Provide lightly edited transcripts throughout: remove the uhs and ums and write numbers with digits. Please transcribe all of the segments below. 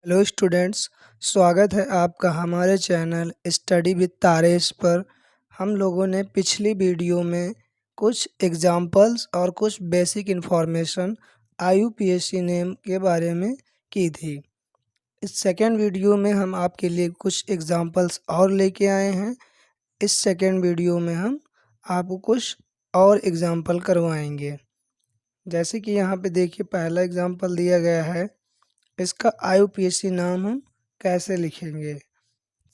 Hello students, स्वागत है आपका हमारे चैनल स्टडी विद तारेश पर। हम लोगों ने पिछली वीडियो में कुछ एग्जाम्पल्स और कुछ बेसिक इन्फॉर्मेशन आईयूपीएससी नेम के बारे में की थी। इस सेकेंड वीडियो में हम आपके लिए कुछ एग्जाम्पल्स और लेके आए हैं। इस सेकेंड वीडियो में हम आपको कुछ और एग्जाम्पल करवाएंगे। जैसे कि यहाँ पे देखिए, पहला एग्जाम्पल दिया गया है। इसका आईयूपीएससी नाम हम कैसे लिखेंगे।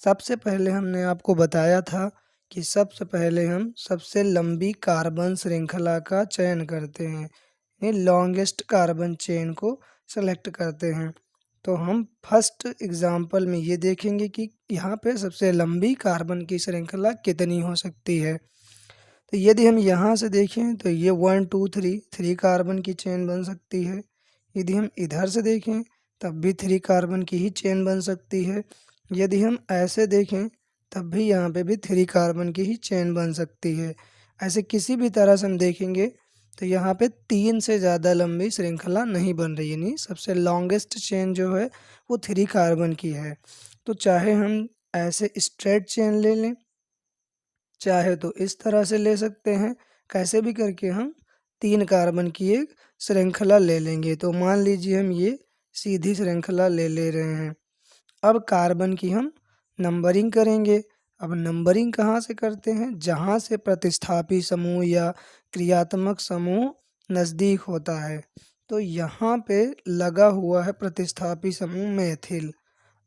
सबसे पहले हमने आपको बताया था कि सबसे पहले हम सबसे लंबी कार्बन श्रृंखला का चयन करते हैं, यानी लॉन्गेस्ट कार्बन चेन को सेलेक्ट करते हैं। तो हम फर्स्ट एग्जांपल में ये देखेंगे कि यहाँ पे सबसे लंबी कार्बन की श्रृंखला कितनी हो सकती है। तो यदि हम यहाँ से देखें तो ये 1 2 3 कार्बन की चेन बन सकती है। यदि हम इधर से देखें तब भी 3 कार्बन की ही चेन बन सकती है। यदि हम ऐसे देखें तब भी यहाँ पे भी 3 कार्बन की ही चेन बन सकती है। ऐसे किसी भी तरह से हम देखेंगे तो यहाँ पे 3 से ज़्यादा लंबी श्रृंखला नहीं बन रही, यानी सबसे लॉन्गेस्ट चेन जो है वो 3 कार्बन की है। तो चाहे हम ऐसे स्ट्रेट चेन ले लें, चाहे तो इस तरह से ले सकते हैं। कैसे भी करके हम 3 कार्बन की एक श्रृंखला ले लेंगे। तो मान लीजिए हम ये सीधी श्रृंखला ले रहे हैं। अब कार्बन की हम नंबरिंग करेंगे। अब नंबरिंग कहाँ से करते हैं? जहाँ से प्रतिस्थापी समूह या क्रियात्मक समूह नज़दीक होता है। तो यहाँ पे लगा हुआ है प्रतिस्थापी समूह मेथिल।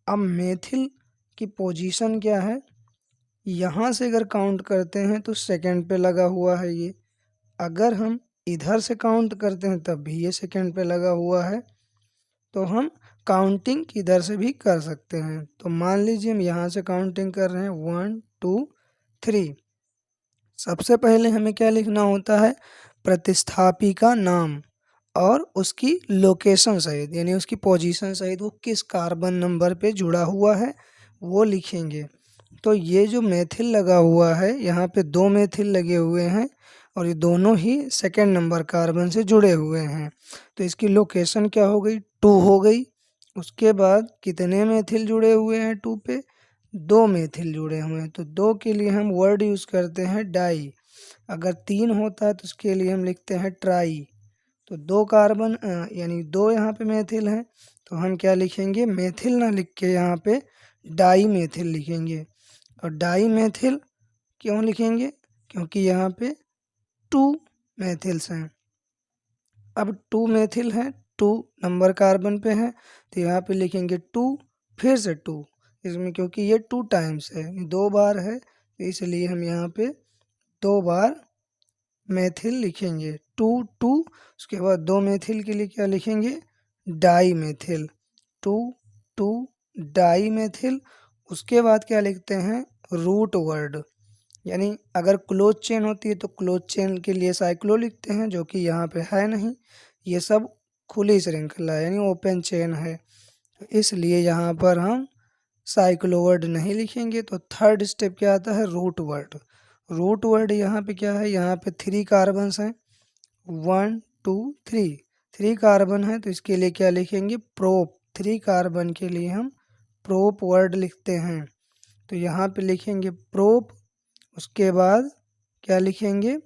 अब मेथिल की पोजीशन क्या है? यहाँ से अगर काउंट करते हैं तो सेकंड पे लगा हुआ है ये। अगर हम इधर से काउंट करते हैं तब भी ये सेकंड पे लगा हुआ है। तो हम काउंटिंग किधर से भी कर सकते हैं। तो मान लीजिए हम यहाँ से काउंटिंग कर रहे हैं 1 2 3। सबसे पहले हमें क्या लिखना होता है? प्रतिस्थापी का नाम और उसकी लोकेशन सहित, यानी उसकी पोजीशन सहित वो किस कार्बन नंबर पे जुड़ा हुआ है वो लिखेंगे। तो ये जो मेथिल लगा हुआ है, यहाँ पे 2 मेथिल लगे हुए हैं और ये दोनों ही सेकंड नंबर कार्बन से जुड़े हुए हैं। तो इसकी लोकेशन क्या हो गई? 2 हो गई। उसके बाद कितने मेथिल जुड़े हुए हैं 2 पे? 2 मेथिल जुड़े हुए हैं। तो 2 के लिए हम वर्ड यूज़ करते हैं डाई। अगर 3 होता है तो उसके लिए हम लिखते हैं ट्राई। तो 2 कार्बन यानी 2 यहाँ पे मेथिल हैं, तो हम क्या लिखेंगे? मेथिल ना लिख के यहाँ पे डाई मेथिल लिखेंगे। और डाई मेथिल क्यों लिखेंगे? क्योंकि यहाँ पे 2 मेथिल्स हैं। अब 2 मेथिल हैं, 2 नंबर कार्बन पे है, तो यहाँ पे लिखेंगे 2 फिर से 2। इसमें क्योंकि ये 2 टाइम्स है, 2 बार है, तो इसलिए हम यहाँ पे 2 बार मेथिल लिखेंगे। 2 2। उसके बाद 2 मेथिल के लिए क्या लिखेंगे? Dimethyl. 2 2 dimethyl. उसके बाद क्या लिखते हैं? Root word. यानी अगर क्लोज चेन होती है तो क्लोज चेन के लिए साइक्लो लिखते हैं, जो कि यहाँ पे है नहीं। ये सब खुली श्रृंखला है, यानी ओपन चेन है, तो इसलिए यहाँ पर हम साइक्लो वर्ड नहीं लिखेंगे। तो थर्ड स्टेप क्या आता है? Root word. रूट वर्ड यहाँ पे क्या है? यहाँ पे 3 कार्बन्स हैं, 1 2 3। 3 कार्बन है तो इसके लिए क्या लिखेंगे? प्रोप। 3 कार्बन के लिए हम प्रोप वर्ड लिखते हैं। तो यहाँ पे लिखेंगे प्रोप। उसके बाद क्या लिखेंगे?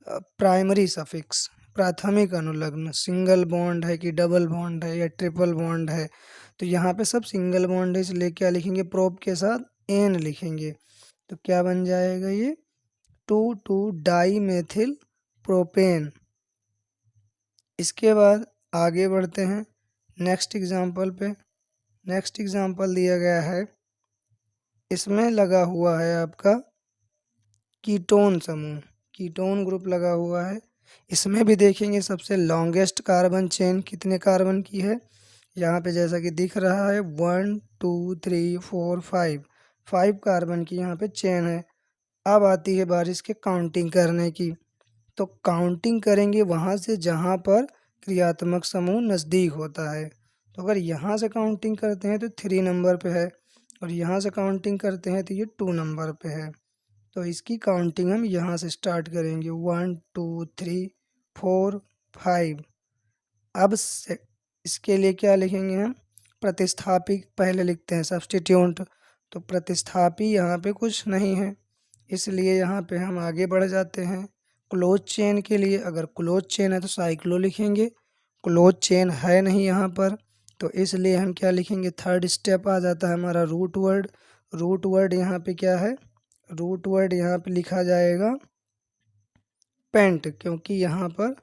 प्राइमरी सफिक्स, प्राथमिक अनुलग्न। सिंगल बॉन्ड है कि डबल बॉन्ड है या ट्रिपल बॉन्ड है, तो यहाँ पे सब सिंगल बॉन्ड है, इसलिए क्या लिखेंगे? प्रोप के साथ एन लिखेंगे। तो क्या बन जाएगा ये? 2 2 डाई मेथिल प्रोपेन। इसके बाद आगे बढ़ते हैं नेक्स्ट एग्जाम्पल पे। नेक्स्ट एग्जाम्पल दिया गया है, इसमें लगा हुआ है आपका कीटोन समूह, कीटोन ग्रुप लगा हुआ है। इसमें भी देखेंगे सबसे लॉन्गेस्ट कार्बन चेन कितने कार्बन की है। यहाँ पे जैसा कि दिख रहा है 1 2 3 4 5, 5 कार्बन की यहाँ पे चेन है। अब आती है बारिश के काउंटिंग करने की। तो काउंटिंग करेंगे वहाँ से जहाँ पर क्रियात्मक समूह नज़दीक होता है। तो अगर यहाँ से काउंटिंग करते हैं तो 3 नंबर पे है, और यहाँ से काउंटिंग करते हैं तो ये 2 नंबर पे है। तो इसकी काउंटिंग हम यहाँ से स्टार्ट करेंगे 1 2 3 4 5। अब इसके लिए क्या लिखेंगे हम? प्रतिस्थापी पहले लिखते हैं, सब्स्टिट्यूट। तो प्रतिस्थापी यहाँ पे कुछ नहीं है, इसलिए यहाँ पे हम आगे बढ़ जाते हैं। क्लोज चेन के लिए, अगर क्लोज चेन है तो साइक्लो लिखेंगे, क्लोज चेन है नहीं यहाँ पर, तो इसलिए हम क्या लिखेंगे, थर्ड स्टेप आ जाता है हमारा रूट वर्ड। रूट वर्ड यहाँ पे क्या है, रूट वर्ड यहाँ पे लिखा जाएगा पेंट, क्योंकि यहाँ पर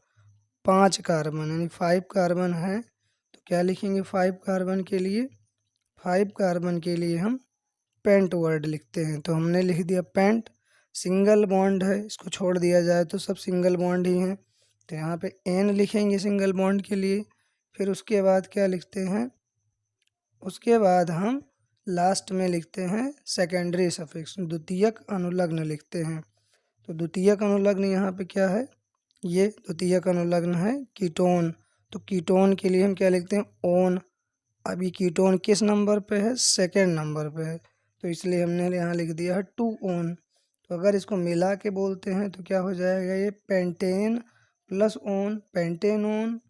5 कार्बन यानी 5 कार्बन है, तो क्या लिखेंगे 5 कार्बन के लिए, 5 कार्बन के लिए हम पेंट वर्ड लिखते हैं। तो हमने लिख दिया पेंट। सिंगल बॉन्ड है, इसको छोड़ दिया जाए तो सब सिंगल बॉन्ड ही हैं, तो यहाँ पे एन लिखेंगे सिंगल बॉन्ड के लिए। फिर उसके बाद क्या लिखते हैं, उसके बाद हम लास्ट में लिखते हैं सेकेंडरी सफिक्स, द्वितीयक अनुलग्न लिखते हैं। तो द्वितीयक अनुलग्न यहाँ पे क्या है, ये द्वितीयक अनुलग्न है कीटोन। तो कीटोन के लिए हम क्या लिखते हैं, ओन। अभी कीटोन किस नंबर पे है, सेकेंड नंबर पे है, तो इसलिए हमने यहाँ लिख दिया है 2 ओन। तो अगर इसको मिला के बोलते हैं तो क्या हो जाएगा, ये pentane plus own, pentane own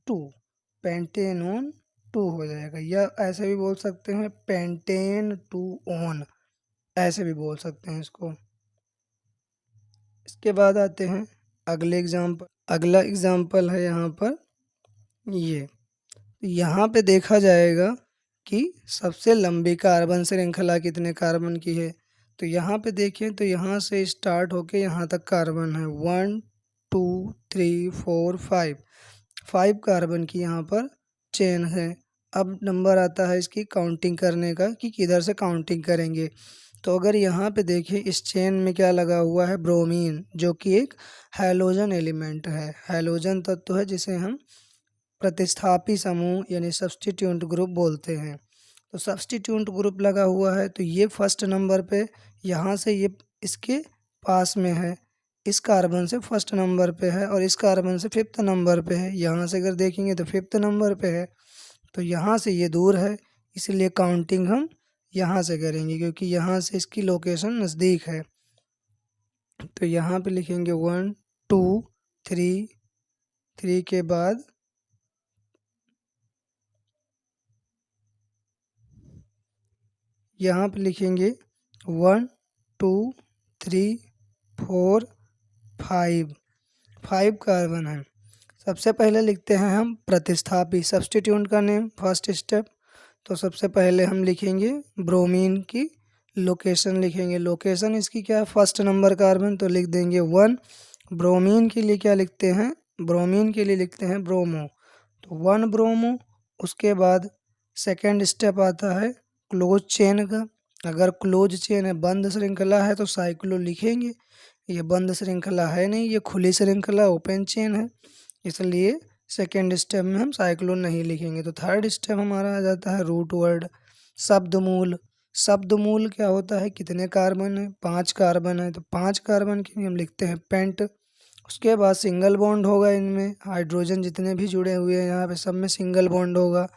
2, pentane own 2 हो जाएगा। या ऐसे भी बोल सकते हैं पेंटेन 2 ओन, ऐसे भी बोल सकते हैं इसको। इसके बाद आते हैं अगले एग्जाम्पल। अगला एग्जाम्पल है यहाँ पर ये, यहाँ पे देखा जाएगा कि सबसे लंबी कार्बन श्रृंखला कितने कार्बन की है। तो यहाँ पे देखें तो यहाँ से स्टार्ट होके यहाँ तक कार्बन है, 1 2 3 4 5, 5 कार्बन की यहाँ पर चेन है। अब नंबर आता है इसकी काउंटिंग करने का कि किधर से काउंटिंग करेंगे। तो अगर यहाँ पे देखें इस चेन में क्या लगा हुआ है, ब्रोमीन, जो कि एक हैलोजन एलिमेंट है, हैलोजन तत्व है, जिसे हम प्रतिस्थापी समूह यानी सब्स्टिट्यूट ग्रुप बोलते हैं। तो सब्स्टिट्यूट ग्रुप लगा हुआ है, तो ये फर्स्ट नंबर पे, यहाँ से ये इसके पास में है, इस कार्बन से फर्स्ट नंबर पे है और इस कार्बन से 5th नंबर पे है। यहाँ से अगर देखेंगे तो 5th नंबर पे है, तो यहाँ से ये दूर है, इसलिए काउंटिंग हम यहाँ से करेंगे, क्योंकि यहाँ से इसकी लोकेशन नज़दीक है। तो यहाँ पे लिखेंगे 1 2 3, 3 के बाद यहाँ पे लिखेंगे 1 2 3 4 5, 5 कार्बन है। सबसे पहले लिखते हैं हम प्रतिस्थापी, सब्स्टिट्यूट का नेम, फर्स्ट स्टेप। तो सबसे पहले हम लिखेंगे ब्रोमीन की लोकेशन, लिखेंगे लोकेशन इसकी क्या है, फर्स्ट नंबर कार्बन, तो लिख देंगे 1। ब्रोमीन के लिए क्या लिखते हैं, ब्रोमीन के लिए लिखते हैं ब्रोमो, तो 1 ब्रोमो। उसके बाद सेकेंड स्टेप आता है क्लोज चेन का। अगर क्लोज चेन है, बंद श्रृंखला है, तो साइक्लो लिखेंगे। ये बंद श्रृंखला है नहीं, ये खुली श्रृंखला ओपन चेन है, इसलिए सेकेंड स्टेप में हम साइक्लो नहीं लिखेंगे। तो थर्ड स्टेप हमारा आ जाता है रूट वर्ड, शब्दमूल। शब्दमूल क्या होता है, कितने कार्बन है, 5 कार्बन है, तो 5 कार्बन के लिए हम लिखते हैं पेंट। उसके बाद सिंगल बॉन्ड होगा, इनमें हाइड्रोजन जितने भी जुड़े हुए हैं यहाँ पे सब में सिंगल बॉन्ड होगा,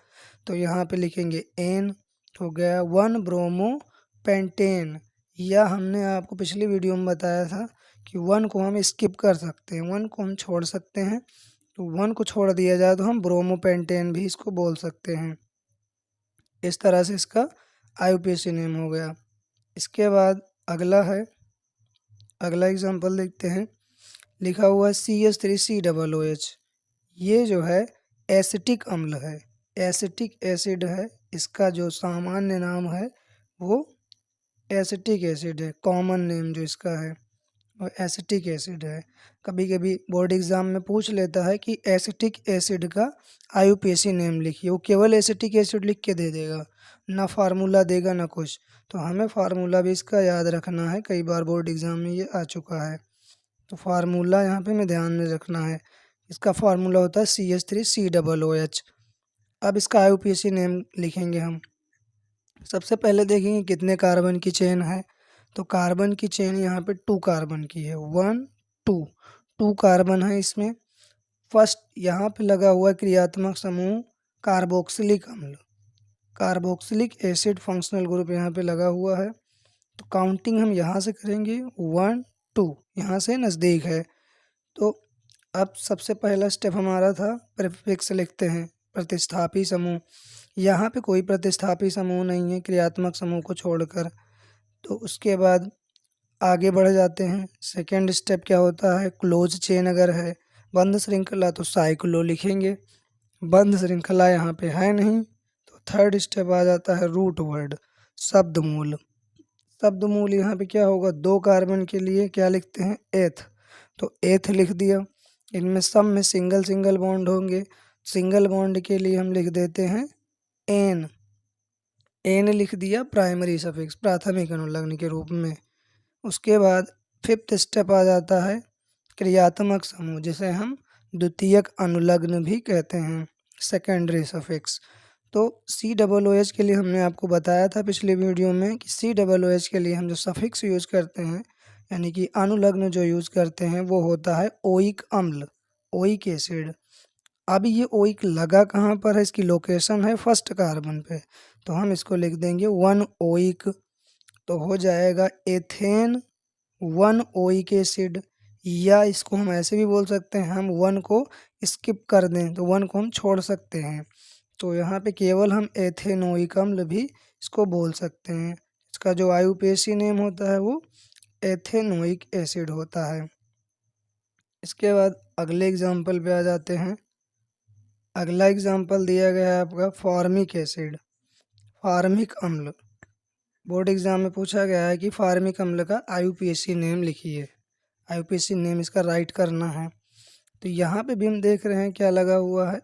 तो यहाँ पे लिखेंगे एन, हो गया 1 ब्रोमो पेंटेन। या हमने आपको पिछली वीडियो में बताया था कि 1 को हम स्किप कर सकते हैं, 1 को हम छोड़ सकते हैं, तो 1 को छोड़ दिया जाए तो हम ब्रोमो पेंटेन भी इसको बोल सकते हैं। इस तरह से इसका IUPAC नेम हो गया। इसके बाद अगला है, अगला एग्जांपल देखते हैं। लिखा हुआ है CH3COOH, ये जो है एसिटिक अम्ल है, एसिटिक एसिड है, इसका जो सामान्य नाम है वो एसिटिक एसिड है, कॉमन नेम जो इसका है वो एसिटिक एसिड है। कभी कभी बोर्ड एग्ज़ाम में पूछ लेता है कि एसिटिक एसिड का IUPAC नेम लिखिए, वो केवल एसिटिक एसिड लिख के दे देगा, ना फार्मूला देगा ना कुछ। तो हमें फार्मूला भी इसका याद रखना है, कई बार बोर्ड एग्ज़ाम में ये आ चुका है, तो फार्मूला यहाँ पे हमें ध्यान में रखना है। इसका फार्मूला होता है CH3COOH। अब इसका IUPAC नेम लिखेंगे हम। सबसे पहले देखेंगे कितने कार्बन की चेन है, तो कार्बन की चेन यहाँ पे 2 कार्बन की है, 1 2, 2 कार्बन है इसमें। फर्स्ट यहाँ पे लगा हुआ है क्रियात्मक समूह कार्बोक्सिलिक अम्ल, कार्बोक्सिलिक एसिड फंक्शनल ग्रुप यहाँ पे लगा हुआ है। तो काउंटिंग हम यहाँ से करेंगे 1 2, यहाँ से नज़दीक है। तो अब सबसे पहला स्टेप हमारा था प्रीफिक्स लिखते हैं, प्रतिस्थापी समूह। यहाँ पे कोई प्रतिस्थापी समूह नहीं है क्रियात्मक समूह को छोड़कर। तो उसके बाद आगे बढ़ जाते हैं। सेकेंड स्टेप क्या होता है, क्लोज चेन अगर है, बंद श्रृंखला, तो साइक्लो लिखेंगे। बंद श्रृंखला यहाँ पे है नहीं, तो थर्ड स्टेप आ जाता है रूट वर्ड, शब्द मूल। शब्द मूल यहाँ पे क्या होगा, 2 कार्बन के लिए क्या लिखते हैं, एथ, तो एथ लिख दिया। इनमें सब में सिंगल सिंगल बॉन्ड होंगे, सिंगल बॉन्ड के लिए हम लिख देते हैं एन। एन लिख दिया प्राइमरी सफिक्स, प्राथमिक अनुलग्न के रूप में। उसके बाद फिफ्थ स्टेप आ जाता है क्रियात्मक समूह, जिसे हम द्वितीयक अनुलग्न भी कहते हैं, सेकेंडरी सफिक्स। तो COOH के लिए हमने आपको बताया था पिछले वीडियो में कि COOH के लिए हम जो सफिक्स यूज करते हैं, यानी कि अनुलग्न जो यूज करते हैं, वो होता है ओइक अम्ल, ओइक एसिड। अब ये ओइक लगा कहाँ पर है, इसकी लोकेशन है फर्स्ट कार्बन पे, तो हम इसको लिख देंगे 1 ओइक, तो हो जाएगा एथेन 1 ओइक एसिड। या इसको हम ऐसे भी बोल सकते हैं, हम 1 को स्किप कर दें तो 1 को हम छोड़ सकते हैं, तो यहाँ पे केवल हम एथेनोइक अम्ल भी इसको बोल सकते हैं। इसका जो IUPAC नेम होता है वो एथेनोइक एसिड होता है। इसके बाद अगले एग्जाम्पल पे आ जाते हैं। अगला एग्जाम्पल दिया गया है आपका फॉर्मिक एसिड, फार्मिक अम्ल। बोर्ड एग्जाम में पूछा गया है कि फार्मिक अम्ल का IUPAC नेम लिखिए, IUPAC नेम इसका राइट करना है। तो यहाँ पे भी हम देख रहे हैं क्या लगा हुआ है,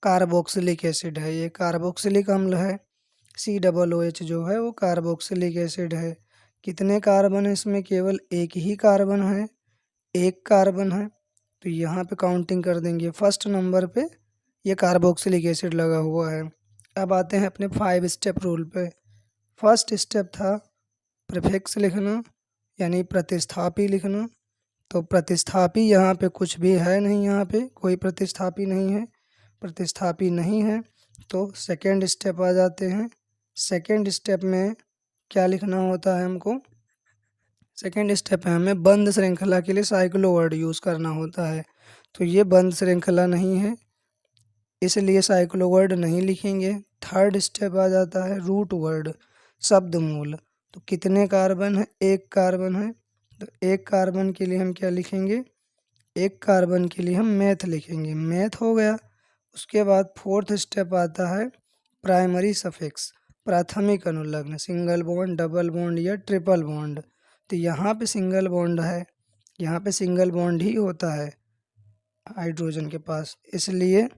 कार्बोक्सिलिक एसिड है, ये कार्बोक्सिलिक अम्ल है। COOH जो है वो कार्बोक्सिलिक एसिड है। कितने कार्बन है इसमें, केवल एक ही कार्बन है, एक कार्बन है, तो यहाँ पे काउंटिंग कर देंगे, फर्स्ट नंबर पे ये कार्बोक्सिलिक एसिड लगा हुआ है। अब आते हैं अपने 5 स्टेप रूल पे। फर्स्ट स्टेप था प्रीफिक्स लिखना, यानी प्रतिस्थापी लिखना। तो प्रतिस्थापी यहाँ पे कुछ भी है नहीं, यहाँ पे कोई प्रतिस्थापी नहीं है, प्रतिस्थापी नहीं है। तो सेकेंड स्टेप आ जाते हैं। सेकेंड स्टेप में क्या लिखना होता है हमको, सेकेंड स्टेप है हमें बंद श्रृंखला के लिए साइक्लो वर्ड यूज़ करना होता है। तो ये बंद श्रृंखला नहीं है, इसलिए साइक्लो वर्ड नहीं लिखेंगे। थर्ड स्टेप आ जाता है रूट वर्ड, शब्द मूल। तो कितने कार्बन है, एक कार्बन है, तो एक कार्बन के लिए हम क्या लिखेंगे, एक कार्बन के लिए हम मैथ लिखेंगे, मैथ हो गया। उसके बाद फोर्थ स्टेप आता है प्राइमरी सफिक्स, प्राथमिक अनुलग्न, सिंगल बॉन्ड, डबल बॉन्ड या ट्रिपल बॉन्ड। तो यहाँ पे सिंगल बॉन्ड है, यहाँ पे सिंगल बॉन्ड ही होता है हाइड्रोजन के पास, इसलिए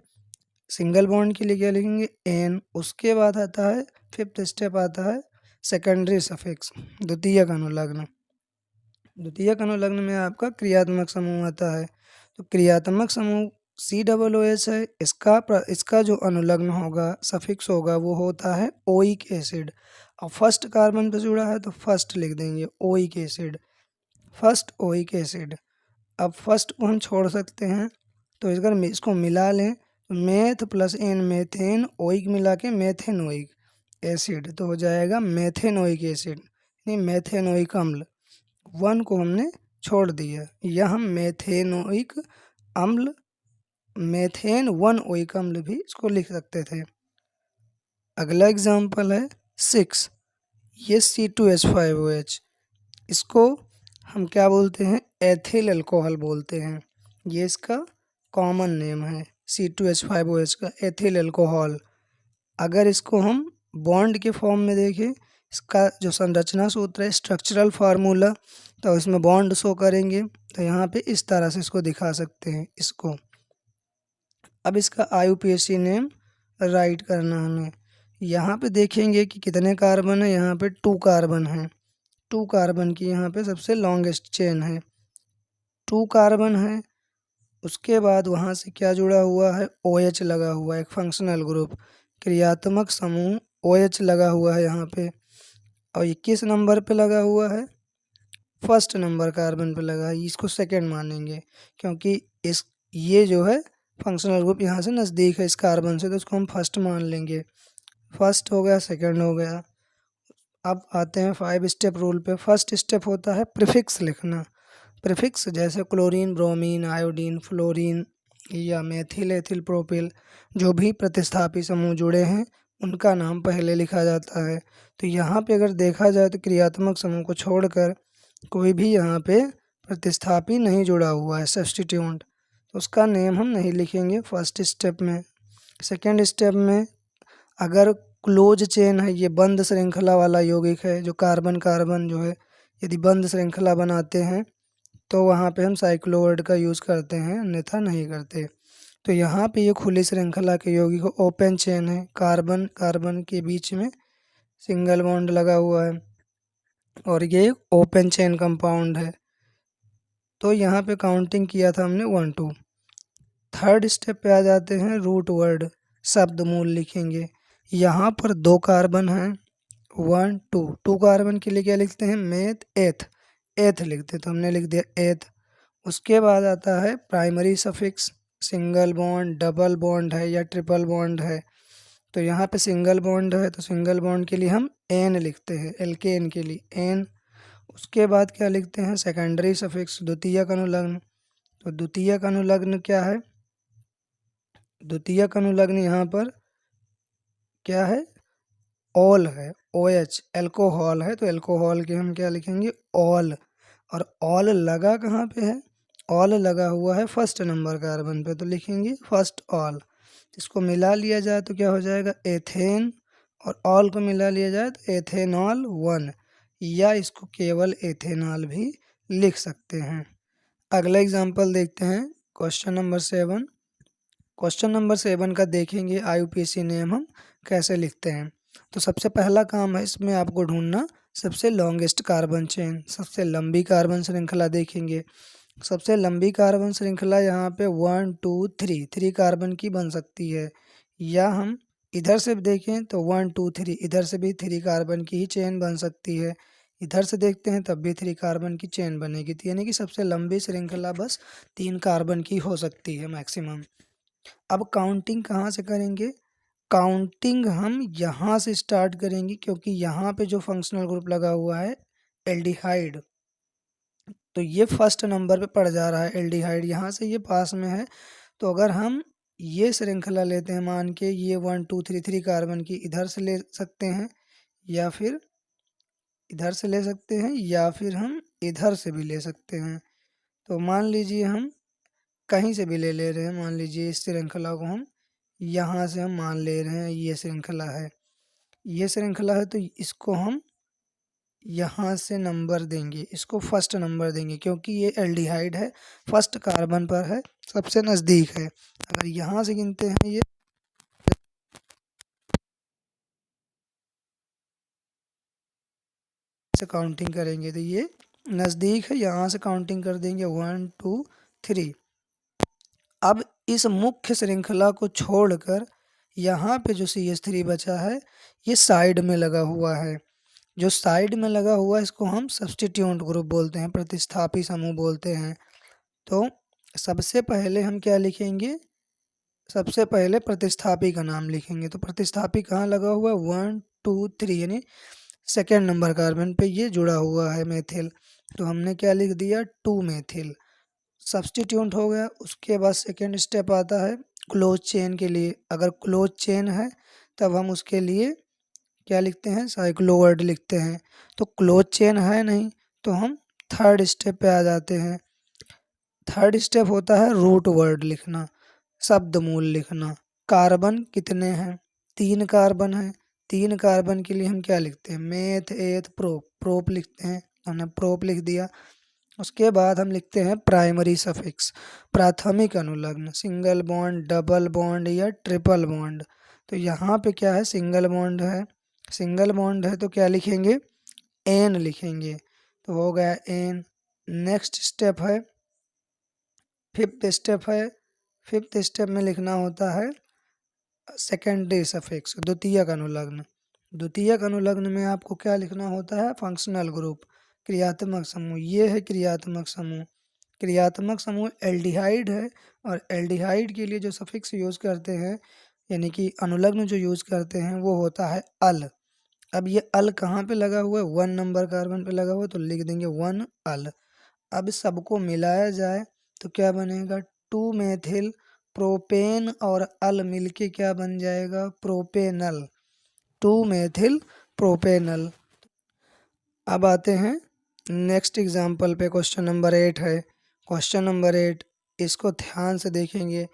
सिंगल बॉन्ड के लिए क्या लिखेंगे, एन। उसके बाद आता है फिफ्थ स्टेप आता है सेकेंडरी सफिक्स, द्वितीयक अनुलग्न। द्वितीयक अनुलग्न में आपका क्रियात्मक समूह आता है। तो क्रियात्मक समूह COOH है, इसका जो अनुलग्न होगा, सफिक्स होगा, वो होता है ओइक एसिड। अब फर्स्ट कार्बन पे जुड़ा है तो फर्स्ट लिख देंगे oic acid, first oic acid. अब फर्स्ट को हम छोड़ सकते हैं, तो अगर इसको मिला लें तो meth plus ane methane, oic मिला के मेथेनोइक एसिड, तो हो जाएगा मेथेनोइक एसिड, यानी मेथेनोइक अम्ल। 1 को हमने छोड़ दिया, यह हम मेथेनोइक अम्ल, मेथेन 1 ओइक अम्ल भी इसको लिख सकते थे। अगला एग्जाम्पल है 6, ये C2H5OH, इसको हम क्या बोलते हैं, एथिल अल्कोहल बोलते हैं, ये इसका कॉमन नेम है C2H5OH का, एथिल अल्कोहल। अगर इसको हम बॉन्ड के फॉर्म में देखें, इसका जो संरचना सूत्र है, स्ट्रक्चरल फार्मूला, तो इसमें बॉन्ड शो करेंगे, तो यहाँ पे इस तरह से इसको दिखा सकते हैं इसको। अब इसका IUPAC नेम राइट करना हमें। यहाँ पे देखेंगे कि कितने कार्बन है, यहाँ पे 2 कार्बन है, 2 कार्बन की यहाँ पे सबसे लॉन्गेस्ट चेन है, 2 कार्बन है। उसके बाद वहाँ से क्या जुड़ा हुआ है, OH लगा हुआ है, एक फंक्शनल ग्रुप, क्रियात्मक समूह OH लगा हुआ है यहाँ पे। और ये किस नंबर पे लगा हुआ है, फर्स्ट नंबर कार्बन पे लगा है, इसको सेकंड मानेंगे क्योंकि ये जो है फंक्शनल ग्रुप यहाँ से नज़दीक है इस कार्बन से, तो इसको हम फर्स्ट मान लेंगे। फर्स्ट हो गया, सेकंड हो गया। अब आते हैं 5 स्टेप रूल पे। फर्स्ट स्टेप होता है प्रीफिक्स लिखना। प्रीफिक्स जैसे क्लोरीन, ब्रोमीन, आयोडीन, फ्लोरीन या मेथिल, एथिल, प्रोपिल, जो भी प्रतिस्थापी समूह जुड़े हैं उनका नाम पहले लिखा जाता है। तो यहाँ पे अगर देखा जाए तो क्रियात्मक समूह को छोड़कर कोई भी यहाँ पे प्रतिस्थापी नहीं जुड़ा हुआ है, सब्स्टिट्यूट, तो उसका नेम हम नहीं लिखेंगे फर्स्ट स्टेप में। सेकेंड स्टेप में अगर क्लोज चेन है, ये बंद श्रृंखला वाला यौगिक है, जो कार्बन कार्बन जो है यदि बंद श्रृंखला बनाते हैं तो वहाँ पे हम साइक्लोवर्ड का यूज़ करते हैं, अन्यथा नहीं करते। तो यहाँ पे ये खुली श्रृंखला के यौगिक ओपन चेन है, कार्बन कार्बन के बीच में सिंगल बॉन्ड लगा हुआ है और ये ओपन चेन कंपाउंड है। तो यहाँ पे काउंटिंग किया था हमने 1 2। थर्ड स्टेप पे आ जाते हैं, रूट वर्ड शब्द मूल लिखेंगे। यहाँ पर 2 कार्बन हैं, 1 2, 2 कार्बन के लिए क्या लिखते हैं, मेथ एथ, एथ लिखते, तो हमने लिख दिया एथ। उसके बाद आता है primary suffix, single bond, double bond है या ट्रिपल बॉन्ड है। तो यहाँ पे सिंगल बॉन्ड है तो सिंगल बॉन्ड के लिए हम एन लिखते हैं, एल्केन के लिए एन। उसके बाद क्या लिखते हैं, सेकेंडरी सफिक्स, द्वितीयक अनुलग्न। तो द्वितीयक अनुलग्न क्या है, द्वितीयक अनुलग्न यहाँ पर क्या है, ऑल है, ओ एच, एल्कोहल है, तो एल्कोहल के हम क्या लिखेंगे, ऑल। और ऑल लगा कहाँ पे है, ऑल लगा हुआ है फर्स्ट नंबर कार्बन पे, तो लिखेंगे फर्स्ट ऑल। इसको मिला लिया जाए तो क्या हो जाएगा, एथेन, और ऑल को मिला लिया जाए तो एथेनॉल 1, या इसको केवल एथेनॉल भी लिख सकते हैं। अगला एग्जांपल देखते हैं, क्वेश्चन नंबर 7। क्वेश्चन नंबर 7 का देखेंगे आईयूपीएसी नेम हम कैसे लिखते हैं। तो सबसे पहला काम है इसमें आपको ढूंढना सबसे लॉन्गेस्ट कार्बन चेन, सबसे लंबी कार्बन श्रृंखला देखेंगे। सबसे लंबी कार्बन श्रृंखला यहाँ पे 1 2 3, 3 कार्बन की बन सकती है, या हम इधर से देखें तो 1 2 3, इधर से भी 3 कार्बन की ही चेन बन सकती है, इधर से देखते हैं तब भी 3 कार्बन की चेन बनेगी। तो यानी कि सबसे लंबी श्रृंखला बस 3 कार्बन की हो सकती है मैक्सिमम। अब काउंटिंग कहाँ से करेंगे, काउंटिंग हम यहाँ से स्टार्ट करेंगे, क्योंकि यहाँ पे जो फंक्शनल ग्रुप लगा हुआ है एल्डिहाइड, तो ये फर्स्ट नंबर पे पड़ जा रहा है एल्डिहाइड, यहाँ से ये पास में है। तो अगर हम ये श्रृंखला लेते हैं, मान के ये 1 2 3 3 कार्बन की, इधर से ले सकते हैं या फिर इधर से ले सकते हैं, या फिर हम इधर से भी ले सकते हैं। तो मान लीजिए हम कहीं से भी ले रहे हैं, मान लीजिए इस श्रृंखला को हम यहाँ से हम मान ले रहे हैं, ये श्रृंखला है, ये श्रृंखला है, तो इसको हम यहाँ से नंबर देंगे, इसको फर्स्ट नंबर देंगे, क्योंकि ये एल्डिहाइड है, फर्स्ट कार्बन पर है, सबसे नज़दीक है। अगर यहाँ से गिनते हैं, ये से काउंटिंग करेंगे तो ये नज़दीक है, यहाँ से काउंटिंग कर देंगे 1 2 3। अब इस मुख्य श्रृंखला को छोड़कर यहाँ पे जो CH3 बचा है, ये साइड में लगा हुआ है। जो साइड में लगा हुआ है इसको हम सब्स्टिट्यूट ग्रुप बोलते हैं, प्रतिस्थापी समूह बोलते हैं। तो सबसे पहले हम क्या लिखेंगे, सबसे पहले प्रतिस्थापी का नाम लिखेंगे। तो प्रतिस्थापी कहाँ लगा हुआ है, 1 2 3, यानी सेकेंड नंबर कार्बन पे ये जुड़ा हुआ है मेथिल, तो हमने क्या लिख दिया, 2 मेथिल, सब्स्टिट्यूट हो गया। उसके बाद सेकेंड स्टेप आता है क्लोज चेन के लिए, अगर क्लोज चेन है तब हम उसके लिए क्या लिखते हैं, साइक्लोवर्ड लिखते हैं। तो क्लोज चेन है नहीं, तो हम थर्ड स्टेप पे आ जाते हैं। थर्ड स्टेप होता है रूट वर्ड लिखना, शब्द मूल लिखना। कार्बन कितने हैं, 3 कार्बन हैं, 3 कार्बन के लिए हम क्या लिखते हैं, मेथ एथ प्रोप, प्रोप लिखते हैं, हमने प्रोप लिख दिया। उसके बाद हम लिखते हैं प्राइमरी सफिक्स, प्राथमिक अनुलग्न, सिंगल बॉन्ड, डबल बॉन्ड या ट्रिपल बॉन्ड। तो यहाँ पे क्या है, सिंगल बॉन्ड है, सिंगल बॉन्ड है तो क्या लिखेंगे, एन लिखेंगे, तो हो गया एन। नेक्स्ट स्टेप है, फिफ्थ स्टेप है, फिफ्थ स्टेप में लिखना होता है सेकेंडरी सफिक्स, द्वितीयक अनुलग्न। द्वितीयक अनुलग्न में आपको क्या लिखना होता है, फंक्शनल ग्रुप, क्रियात्मक समूह। ये है क्रियात्मक समूह, क्रियात्मक समूह एल्डिहाइड है, और एल्डिहाइड के लिए जो सफिक्स यूज़ करते हैं, यानी कि अनुलग्न जो यूज़ करते हैं, वो होता है अल। अब ये अल कहाँ पे लगा हुआ है, 1 नंबर कार्बन पे लगा हुआ है, तो लिख देंगे 1 अल। अब सबको मिलाया जाए तो क्या बनेगा, 2 मेथिल प्रोपेन और अल मिलके क्या बन जाएगा, प्रोपेनल। 2 methyl propanal. अब आते हैं नेक्स्ट एग्जाम्पल पे। क्वेश्चन नंबर 8 है। क्वेश्चन नंबर 8 इसको ध्यान से देखेंगे।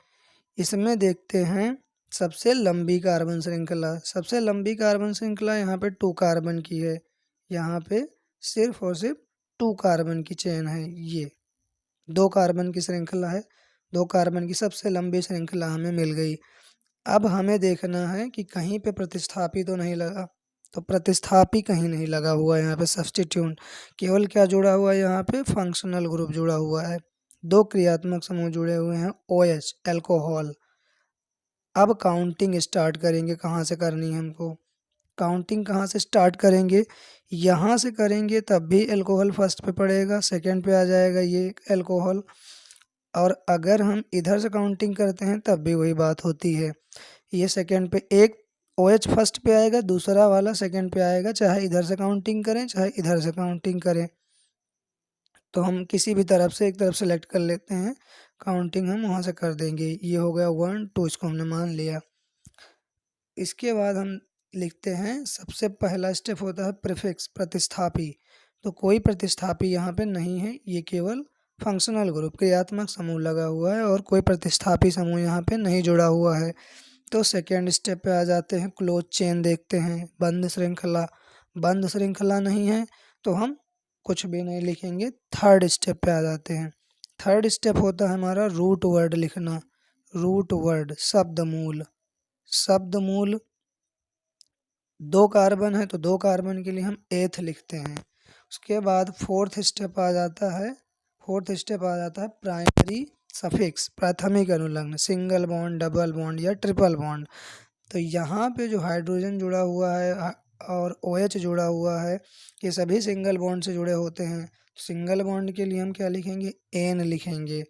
इसमें देखते हैं सबसे लंबी कार्बन श्रृंखला। सबसे लंबी कार्बन श्रृंखला यहाँ पे 2 कार्बन की है। यहाँ पे सिर्फ और सिर्फ 2 कार्बन की चेन है। ये 2 कार्बन की श्रृंखला है। 2 कार्बन की सबसे लंबी श्रृंखला हमें मिल गई। अब हमें देखना है कि कहीं पे प्रतिस्थापी तो नहीं लगा। तो प्रतिस्थापी कहीं नहीं लगा हुआ है यहाँ पे सब्स्टिट्यूट। केवल क्या जुड़ा हुआ है यहाँ पे, फंक्शनल ग्रुप जुड़ा हुआ है। 2 क्रियात्मक समूह जुड़े हुए हैं, OH अल्कोहल। अब काउंटिंग स्टार्ट करेंगे। कहाँ से करनी है हमको काउंटिंग, कहाँ से स्टार्ट करेंगे? यहाँ से करेंगे तब भी अल्कोहल फर्स्ट पे पड़ेगा, सेकंड पे आ जाएगा ये अल्कोहल। और अगर हम इधर से काउंटिंग करते हैं तब भी वही बात होती है। ये सेकंड पे एक OH फर्स्ट पे आएगा, दूसरा वाला सेकंड पे आएगा, चाहे इधर से काउंटिंग करें चाहे इधर से काउंटिंग करें। तो हम किसी भी तरफ से एक तरफ सेलेक्ट कर लेते हैं, काउंटिंग हम वहाँ से कर देंगे। ये हो गया 1 2, इसको हमने मान लिया। इसके बाद हम लिखते हैं सबसे पहला स्टेप होता है प्रीफिक्स, प्रतिस्थापी। तो कोई प्रतिस्थापी यहाँ पे नहीं है, ये केवल फंक्शनल ग्रुप क्रियात्मक समूह लगा हुआ है और कोई प्रतिस्थापी समूह यहाँ पे नहीं जुड़ा हुआ है। तो सेकेंड स्टेप पे आ जाते हैं, क्लोज चेन देखते हैं, बंद श्रृंखला। बंद श्रृंखला नहीं है तो हम कुछ भी नहीं लिखेंगे। थर्ड स्टेप पे आ जाते हैं। थर्ड स्टेप होता है हमारा रूट वर्ड लिखना। रूट वर्ड शब्द मूल। शब्द मूल 2 कार्बन है तो 2 कार्बन के लिए हम एथ लिखते हैं। उसके बाद फोर्थ स्टेप आ जाता है। फोर्थ स्टेप आ जाता है प्राइमरी सफिक्स, प्राथमिक अनुलग्न, सिंगल बॉन्ड, डबल बॉन्ड या ट्रिपल बॉन्ड। तो यहाँ पे जो हाइड्रोजन जुड़ा हुआ है और OH जुड़ा हुआ है, ये सभी सिंगल बॉन्ड से जुड़े होते हैं। सिंगल बॉन्ड के लिए हम क्या लिखेंगे, एन लिखेंगे,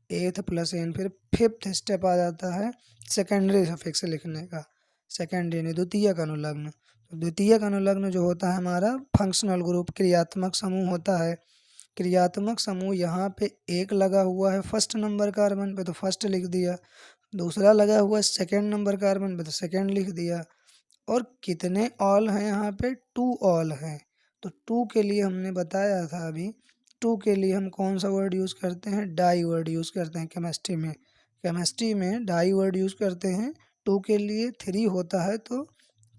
एथ प्लस एन। फिर फिफ्थ स्टेप आ जाता है सेकेंडरी सफिक्स लिखने का। सेकेंडरी यानी द्वितीयक अनुलग्न। तो द्वितीयक अनुलग्न जो होता है हमारा फंक्शनल ग्रुप क्रियात्मक समूह होता है। क्रियात्मक समूह यहाँ पे एक लगा हुआ है फर्स्ट नंबर कार्बन पे तो फर्स्ट लिख दिया, दूसरा लगा हुआ है सेकेंड नंबर कार्बन पे तो सेकेंड लिख दिया। और कितने ऑल हैं यहाँ पे, 2 ऑल हैं। तो 2 के लिए हमने बताया था अभी, 2 के लिए हम कौन सा वर्ड यूज़ करते हैं, डाई वर्ड यूज़ करते हैं केमिस्ट्री में। केमिस्ट्री में डाई वर्ड यूज़ करते हैं। 2 के लिए 3 होता है तो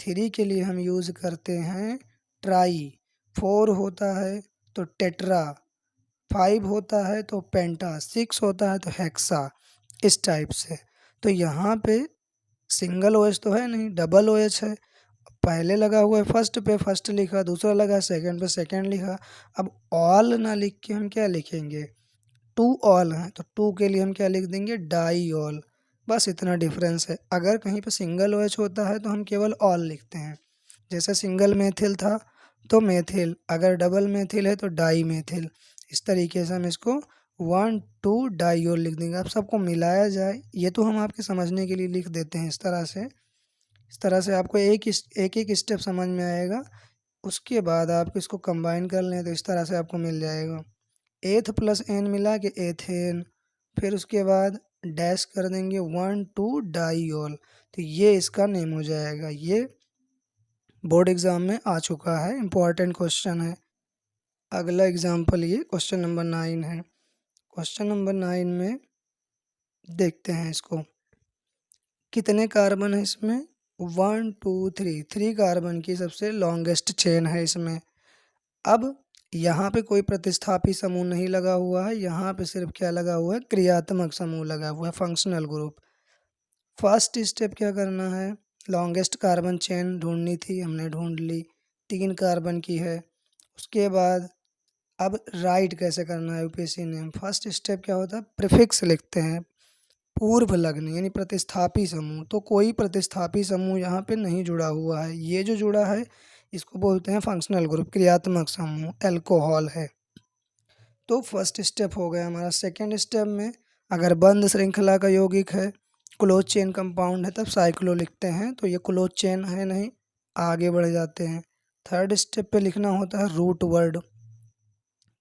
3 के लिए हम यूज़ करते हैं ट्राई। 4 होता है तो टेट्रा, 5 होता है तो पेंटा, 6 होता है तो हेक्सा। इस टाइप से। तो यहाँ पे सिंगल OH तो है नहीं, डबल OH है। पहले लगा हुआ है फर्स्ट पे फर्स्ट लिखा, दूसरा लगा सेकंड पे सेकंड लिखा। अब ऑल ना लिख के हम क्या लिखेंगे, 2 ऑल हैं तो 2 के लिए हम क्या लिख देंगे, डाई ऑल। बस इतना डिफरेंस है। अगर कहीं पे सिंगल OH होता है तो हम केवल ऑल लिखते हैं। जैसे सिंगल मेथिल था तो मेथिल, अगर डबल मेथिल है तो डाई मेथिल। इस तरीके से हम इसको 1 2 डाईओल लिख देंगे। अब सबको मिलाया जाए, ये तो हम आपके समझने के लिए लिख देते हैं इस तरह से। इस तरह से आपको एक एक स्टेप समझ में आएगा। उसके बाद आप इसको कंबाइन कर लें तो इस तरह से आपको मिल जाएगा, एथ प्लस एन मिला के एथेन। फिर उसके बाद डैश कर देंगे 1 2 डाईओल। तो ये इसका नेम हो जाएगा। ये बोर्ड एग्ज़ाम में आ चुका है, इम्पोर्टेंट क्वेश्चन है। अगला एग्जाम्पल ये क्वेश्चन नंबर 9 है। क्वेश्चन नंबर 9 में देखते हैं इसको, कितने कार्बन है इसमें, 1 2 3, 3 कार्बन की सबसे लॉन्गेस्ट चेन है इसमें। अब यहाँ पे कोई प्रतिस्थापी समूह नहीं लगा हुआ है, यहाँ पे सिर्फ क्या लगा हुआ है, क्रियात्मक समूह लगा हुआ है, फंक्शनल ग्रुप। फर्स्ट स्टेप क्या करना है, लॉन्गेस्ट कार्बन चेन ढूंढनी थी, हमने ढूंढ ली, 3 कार्बन की है। उसके बाद अब राइट कैसे करना है UPSC ने, फर्स्ट स्टेप क्या होता है, प्रीफिक्स लिखते हैं, पूर्व लग्न यानी प्रतिस्थापी समूह। तो कोई प्रतिस्थापी समूह यहाँ पे नहीं जुड़ा हुआ है। ये जो जुड़ा है इसको बोलते हैं फंक्शनल ग्रुप क्रियात्मक समूह, अल्कोहल है। तो फर्स्ट स्टेप हो गया हमारा। सेकेंड स्टेप में अगर बंद श्रृंखला का यौगिक है, क्लोज चेन कंपाउंड है, तब साइक्लो लिखते हैं। तो ये क्लोज चेन है नहीं, आगे बढ़ जाते हैं। थर्ड स्टेप पे लिखना होता है रूट वर्ड।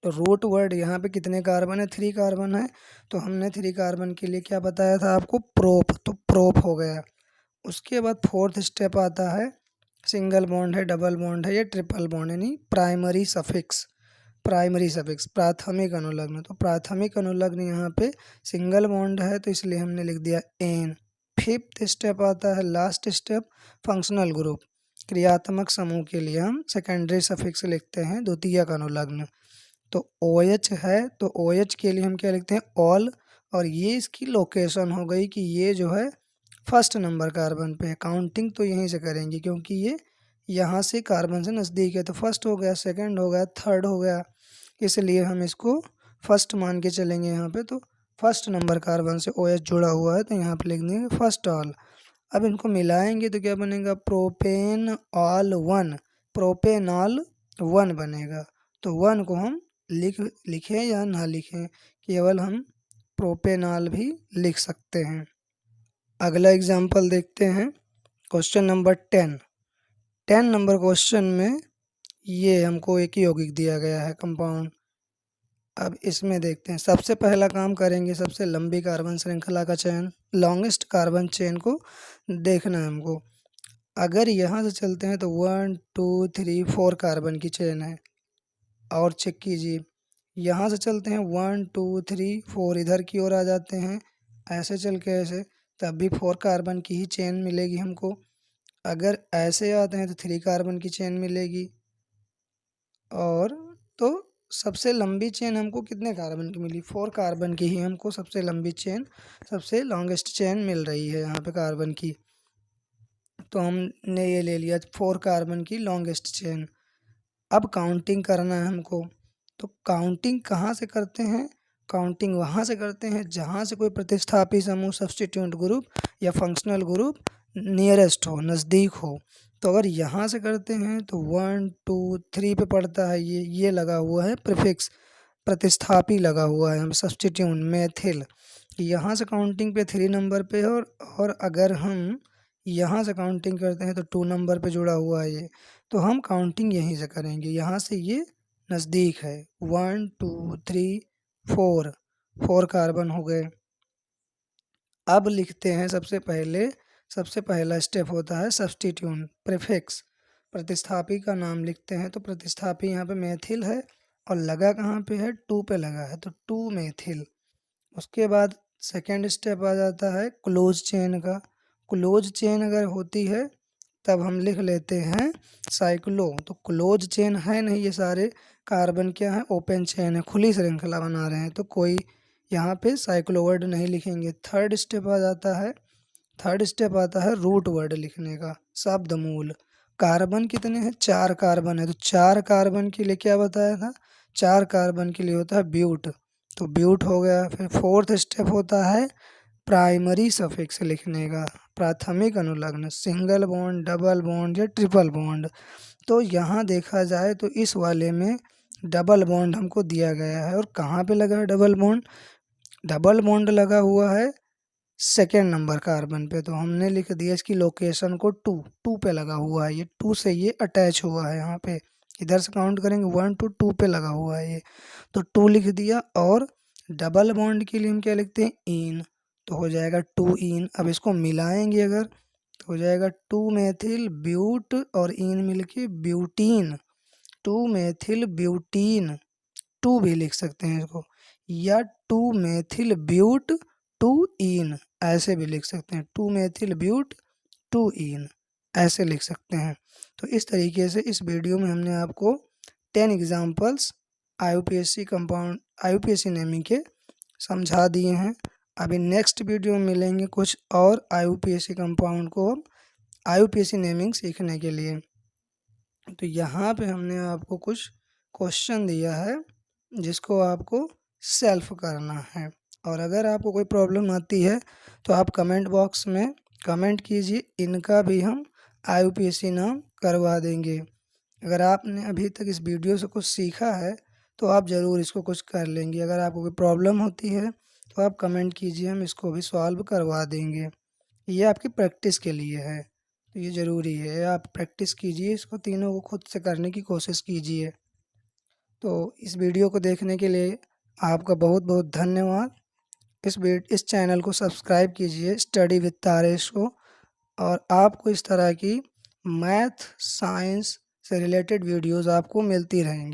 तो रूट वर्ड यहाँ पे कितने कार्बन है, 3 कार्बन है। तो हमने 3 कार्बन के लिए क्या बताया था आपको, प्रोप, तो प्रोप हो गया। उसके बाद फोर्थ स्टेप आता है सिंगल बॉन्ड है, डबल बॉन्ड है या ट्रिपल बॉन्ड, यानी प्राइमरी सफिक्स, प्राइमरी सफिक्स प्राथमिक अनुलग्न। तो प्राथमिक अनुलग्न यहाँ पे सिंगल बॉन्ड है तो इसलिए हमने लिख दिया एन। फिफ्थ स्टेप आता है, लास्ट स्टेप, फंक्शनल ग्रुप, क्रियात्मक समूह के लिए हम सेकेंडरी सफिक्स लिखते हैं द्वितीयक अनुलग्न। तो OH है तो OH के लिए हम क्या लिखते हैं, ऑल, और ये इसकी लोकेशन हो गई कि ये जो है फर्स्ट नंबर कार्बन पे है। काउंटिंग तो यहीं से करेंगे क्योंकि ये यहाँ से कार्बन से नज़दीक है, तो फर्स्ट हो गया, सेकंड हो गया, थर्ड हो गया, इसलिए हम इसको फर्स्ट मान के चलेंगे यहाँ पे। तो फर्स्ट नंबर कार्बन से OH जुड़ा हुआ है तो यहाँ पे लिख देंगे फर्स्ट ऑल। अब इनको मिलाएंगे तो क्या बनेगा, propane all one, propanol one बनेगा। तो वन को हम लिखें या ना लिखें, केवल हम प्रोपेनॉल भी लिख सकते हैं। अगला एग्जाम्पल देखते हैं, क्वेश्चन नंबर 10 नंबर क्वेश्चन में ये हमको एक यौगिक दिया गया है कंपाउंड। अब इसमें देखते हैं, सबसे पहला काम करेंगे सबसे लंबी कार्बन श्रृंखला का चयन, लॉन्गेस्ट कार्बन चेन को देखना है हमको। अगर यहाँ से चलते हैं तो 1 2 3 4 कार्बन की चेन है, और चेक कीजिए यहाँ से चलते हैं 1 2 3 4 इधर की ओर आ जाते हैं, ऐसे चल के ऐसे, तब भी 4 कार्बन की ही चेन मिलेगी हमको। अगर ऐसे आते हैं तो 3 कार्बन की चेन मिलेगी, और तो सबसे लंबी चेन हमको कितने कार्बन की मिली, 4 कार्बन की ही हमको सबसे लंबी चेन, सबसे लॉन्गेस्ट चेन मिल रही है यहाँ पे कार्बन की। तो हमने ये ले लिया 4 कार्बन की लॉन्गेस्ट चेन। अब काउंटिंग करना है हमको, तो काउंटिंग कहाँ से करते हैं, काउंटिंग वहाँ से करते हैं जहाँ से कोई प्रतिस्थापी समूह, सब्स्टिट्यूट ग्रुप या फंक्शनल ग्रुप नियरेस्ट हो, नज़दीक हो। तो अगर यहाँ से करते हैं तो 1 2 3 पे पड़ता है, ये लगा हुआ है प्रीफिक्स, प्रतिस्थापी लगा हुआ है, हम सब्स्टिट्यूट मेथिल। यहाँ से काउंटिंग पे 3 नंबर पे है, और अगर हम यहाँ से काउंटिंग करते हैं तो 2 नंबर पे जुड़ा हुआ है ये। तो हम काउंटिंग यहीं से करेंगे, यहाँ से ये नज़दीक है, 1 2 3 4, 4 कार्बन हो गए। अब लिखते हैं सबसे पहला स्टेप होता है सब्स्टिट्यूट प्रीफिक्स, प्रतिस्थापी का नाम लिखते हैं। तो प्रतिस्थापी यहाँ पे मेथिल है, और लगा कहाँ पे है, 2 पे लगा है, तो 2 मेथिल। उसके बाद सेकेंड स्टेप आ जाता है क्लोज चेन का। क्लोज चेन अगर होती है तब हम लिख लेते हैं साइक्लो। तो क्लोज चेन है नहीं, ये सारे कार्बन क्या है, ओपन चेन है, खुली श्रृंखला बना रहे हैं, तो कोई यहाँ पे साइक्लो वर्ड नहीं लिखेंगे। थर्ड स्टेप आता है रूट वर्ड लिखने का, शब्द मूल। कार्बन कितने हैं, 4 कार्बन है, तो 4 कार्बन के लिए क्या बताया था, 4 कार्बन के लिए होता है ब्यूट, तो ब्यूट हो गया। फिर फोर्थ स्टेप होता है प्राइमरी सफिक्स लिखने का, प्राथमिक अनुलग्न, सिंगल बॉन्ड, डबल बॉन्ड या ट्रिपल बॉन्ड। तो यहाँ देखा जाए तो इस वाले में डबल बॉन्ड हमको दिया गया है, और कहाँ पे लगा है डबल बॉन्ड, डबल बॉन्ड लगा हुआ है सेकेंड नंबर कार्बन पे। तो हमने लिख दिया इसकी लोकेशन को 2 पे लगा हुआ है, ये 2 से ये अटैच हुआ है यहाँ पे, इधर से काउंट करेंगे 1 to 2 पे लगा हुआ है ये, तो 2 लिख दिया। और डबल बॉन्ड के लिए हम क्या लिखते हैं, इन, तो हो जाएगा 2 इन। अब इसको मिलाएंगे अगर तो हो जाएगा 2 मेथिल ब्यूट और इन मिलके ब्यूटीन, 2 मेथिल ब्यूटीन, 2 भी लिख सकते हैं इसको, या 2 मेथिल ब्यूट 2 इन, ऐसे भी लिख सकते हैं, 2 मेथिल ब्यूट 2 इन, ऐसे लिख सकते हैं। तो इस तरीके से इस वीडियो में हमने आपको 10 एग्जांपल्स IUPAC नेमिंग के समझा दिए हैं। अभी नेक्स्ट वीडियो में मिलेंगे कुछ और IUPAC कंपाउंड को IUPAC नेमिंग सीखने के लिए। तो यहाँ पे हमने आपको कुछ क्वेश्चन दिया है जिसको आपको सेल्फ करना है, और अगर आपको कोई प्रॉब्लम आती है तो आप कमेंट बॉक्स में कमेंट कीजिए, इनका भी हम IUPAC नाम करवा देंगे। अगर आपने अभी तक इस वीडियो से कुछ सीखा है तो आप ज़रूर इसको कुछ कर लेंगे। अगर आपको कोई प्रॉब्लम होती है तो आप कमेंट कीजिए, हम इसको भी सॉल्व करवा देंगे। ये आपकी प्रैक्टिस के लिए है, तो ये ज़रूरी है, आप प्रैक्टिस कीजिए, इसको तीनों को खुद से करने की कोशिश कीजिए। तो इस वीडियो को देखने के लिए आपका बहुत बहुत धन्यवाद। इस चैनल को सब्सक्राइब कीजिए, स्टडी विद तारेश को, और आपको इस तरह की मैथ, साइंस से रिलेटेड वीडियोज़ आपको मिलती रहेंगी।